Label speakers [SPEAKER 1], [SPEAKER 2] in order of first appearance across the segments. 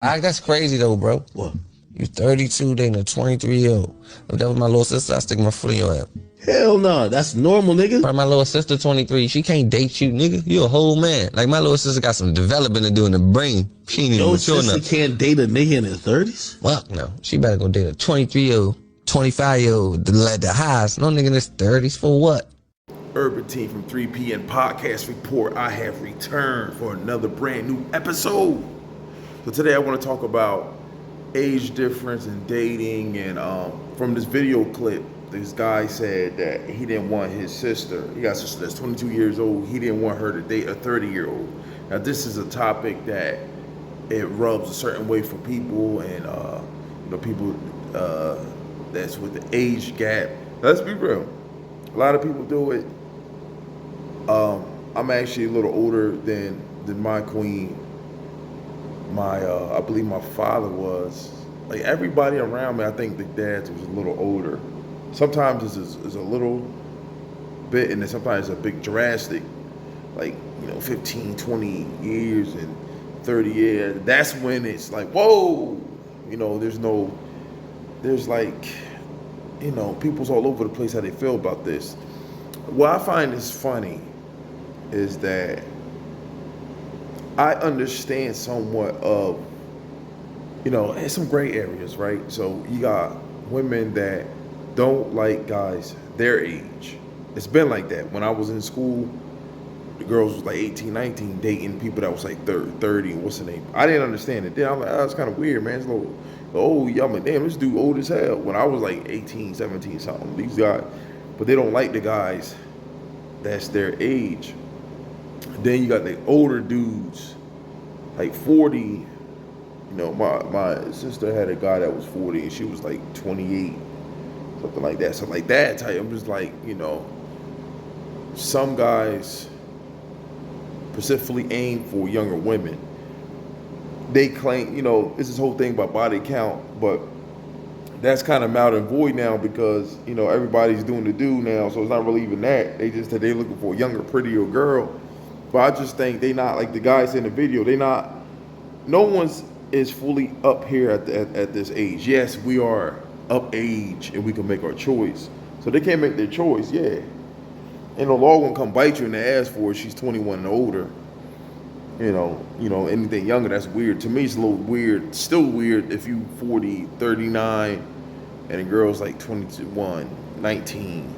[SPEAKER 1] That's crazy though, bro.
[SPEAKER 2] What?
[SPEAKER 1] You 32 dating a 23-year-old. If that was my little sister, I'd stick my foot in your ass.
[SPEAKER 2] Hell no, that's normal, nigga.
[SPEAKER 1] My little sister 23, she can't date you, nigga. You a whole man. Like my little sister got some development to do in the brain. She ain't even
[SPEAKER 2] Your
[SPEAKER 1] mature
[SPEAKER 2] sister
[SPEAKER 1] enough.
[SPEAKER 2] can't date a nigga in his 30s?
[SPEAKER 1] Fuck no. She better go date a 23-year-old, 25-year-old, the highest. No nigga in his 30s for what?
[SPEAKER 3] Urban Team from 3PM Podcast Report. I have returned for another brand new episode. So today I want to talk about age difference in dating, and from this video clip, this guy said that he didn't want his sister, he got a sister that's 22 years old, he didn't want her to date a 30-year-old. Now this is a topic that it rubs a certain way for people, and people that's with the age gap. Let's be real, a lot of people do it. I'm actually a little older than my queen. I believe my father was. Like everybody around me, I think the dads was a little older. Sometimes it's a little bit, and then sometimes it's a big drastic, like 15, 20 years and 30 years. That's when it's like, whoa, there's like, people's all over the place how they feel about this. What I find is funny is that I understand somewhat of, there's some gray areas, right? So you got women that don't like guys their age. It's been like that. When I was in school, the girls was like 18, 19, dating people that was like 30, what's the name? I didn't understand it. Then I'm like, oh, that's kind of weird, man. It's a little old. I'm like, damn, this dude old as hell. When I was like 18, 17, something, these guys, but they don't like the guys that's their age. Then you got the older dudes, like 40. My sister had a guy that was 40 and she was like 28, something like that. Something like that type. I'm just like, some guys specifically aim for younger women. They claim, it's this whole thing about body count, but that's kind of out and void now because, everybody's doing the do now, so it's not really even that. They looking for a younger, prettier girl. But I just think they not like the guys in the video. No one's is fully up here at this age. Yes, we are up age and we can make our choice. So they can't make their choice, yeah. And the law won't come bite you in the ass for it. She's 21 and older. Anything younger, that's weird. To me, it's a little weird. Still weird if you 40, 39, and a girl's like 21, 19.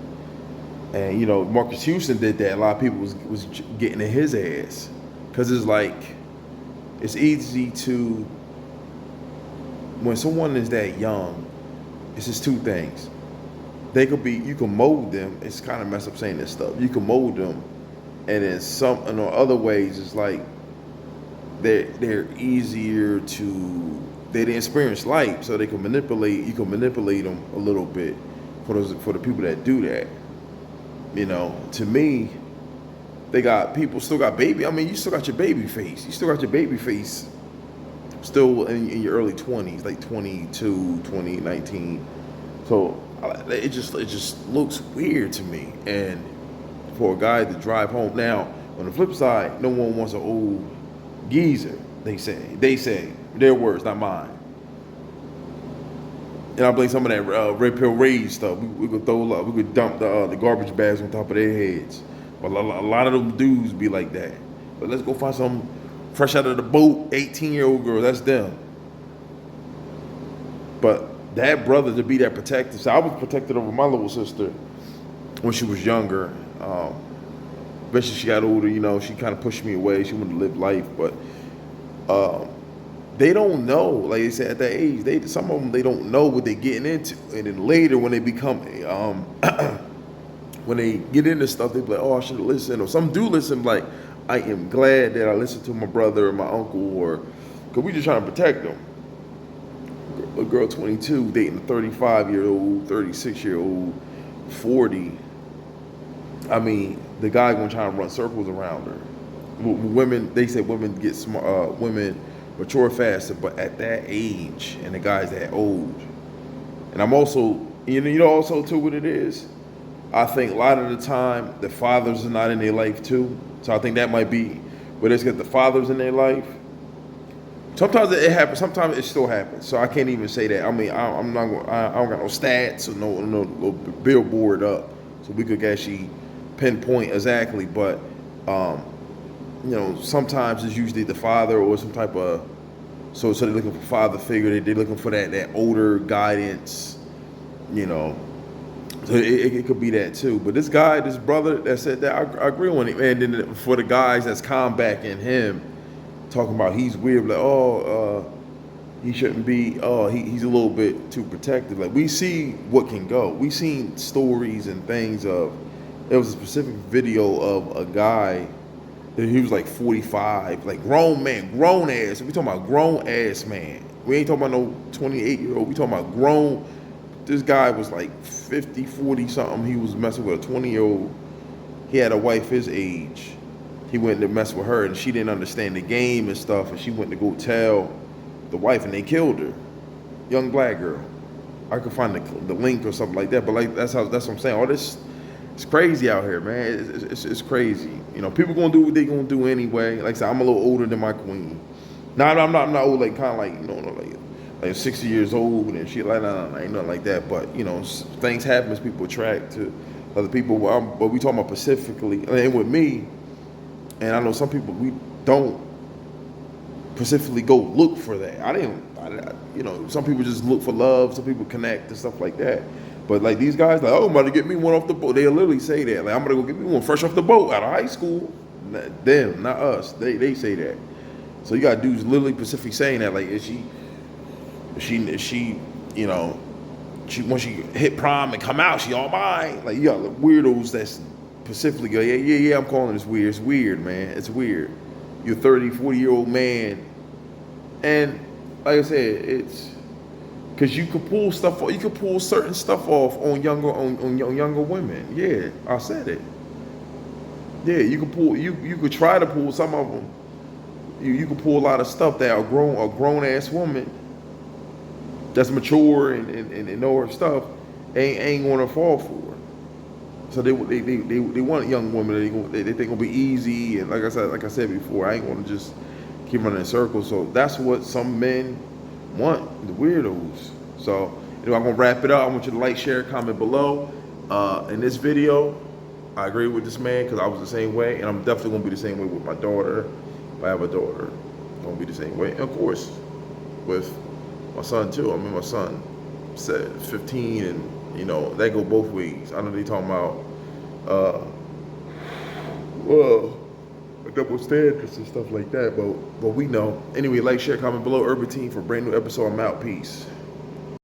[SPEAKER 3] And Marcus Houston did that. A lot of people was getting in his ass because it's like it's easy to, when someone is that young, it's just two things. You can mold them. It's kind of messed up saying this stuff. You can mold them, and in other ways, it's like they're easier to. They didn't experience life, so they can manipulate. You can manipulate them a little bit for the people that do that. To me, people still got baby. I mean, you still got your baby face. You still got your baby face still in your early 20s, like 22, 20, 19. So it just looks weird to me. And for a guy to drive home. Now, on the flip side, no one wants an old geezer, they say, their words, not mine. And I blame some of that red pill rage stuff. We could we could dump the garbage bags on top of their heads. But a lot of them dudes be like that. But let's go find some fresh out of the boat, 18-year-old girl. That's them. But that brother to be that protective. So I was protected over my little sister when she was younger. Eventually she got older. She kind of pushed me away. She wanted to live life, but they don't know. Like I said, at that age, some of them they don't know what they're getting into, and then later when they become when they get into stuff, they be like, "Oh, I should have listened." Or some do listen, like, "I am glad that I listened to my brother or my uncle," or because we just trying to protect them. A girl 22 dating a 35-year-old, 36-year-old, 40. I mean, the guy gonna try to run circles around her. Women, they say women get smart. Women mature faster, but at that age, and the guy's that old. And I'm also, also too what it is. I think a lot of the time the fathers are not in their life too. So I think that might be where they get the fathers in their life. Sometimes it happens. Sometimes it still happens. So I can't even say that. I mean, I'm not. I don't got no stats or no billboard up, so we could actually pinpoint exactly. But you know, sometimes it's usually the father or some type of. So they're looking for father figure. They're looking for that older guidance. You know, so it could be that too. But this guy, this brother that said that, I agree with him. And then for the guys that's combating him, talking about he's weird, like he shouldn't be. He's a little bit too protective. Like we see what can go. We seen stories and things of. There was a specific video of a guy. He was like 45, like grown man, grown ass. We talking about grown ass man. We ain't talking about no 28-year-old. We talking about grown. This guy was like 50, 40 something. He was messing with a 20-year-old. He had a wife his age. He went to mess with her, and she didn't understand the game and stuff. And she went to go tell the wife, and they killed her. Young black girl. I could find the link or something like that. But like that's what I'm saying. All this. It's crazy out here, man. It's crazy. You know, people gonna do what they gonna do anyway. Like I said, I'm a little older than my queen. Now I'm not old, like kind of like, you know, like 60 years old and shit. Like nah, ain't nothing like that. But you know, things happen as people attract to other people. But we talking about specifically, and with me, and I know some people we don't specifically go look for that. You know, some people just look for love. Some people connect and stuff like that. But like these guys, like, oh, I'm about to get me one off the boat. They literally say that. Like, I'm gonna go get me one fresh off the boat out of high school. Them, not us. They say that. So you got dudes literally specifically saying that. Like, is she, you know, once she hit prom and come out, she all mine. Like you got weirdos that's specifically go, yeah, I'm calling this weird. It's weird, man. It's weird. You're 30, 40-year-old man, and like I said, it's. Cause you could pull stuff off. You could pull certain stuff off on younger women. Yeah, I said it. Yeah, you could pull. You could try to pull some of them. You could pull a lot of stuff that a grown ass woman that's mature and know her stuff ain't gonna fall for. So they want young women. They think gonna be easy, and like I said before, I ain't gonna just keep running in circles. So that's what some men want, the weirdos. So anyway, I'm gonna wrap it up. I want you to like, share, comment below. In this video, I agree with this man because I was the same way, and I'm definitely gonna be the same way with my daughter. If I have a daughter, I'm gonna be the same way. And of course, with my son too. I mean, my son said 15, and you know that go both ways. I know they talking about double standards and stuff like that, but we know. Anyway, like, share, comment below. Urban Team for a brand new episode. I'm out. Peace.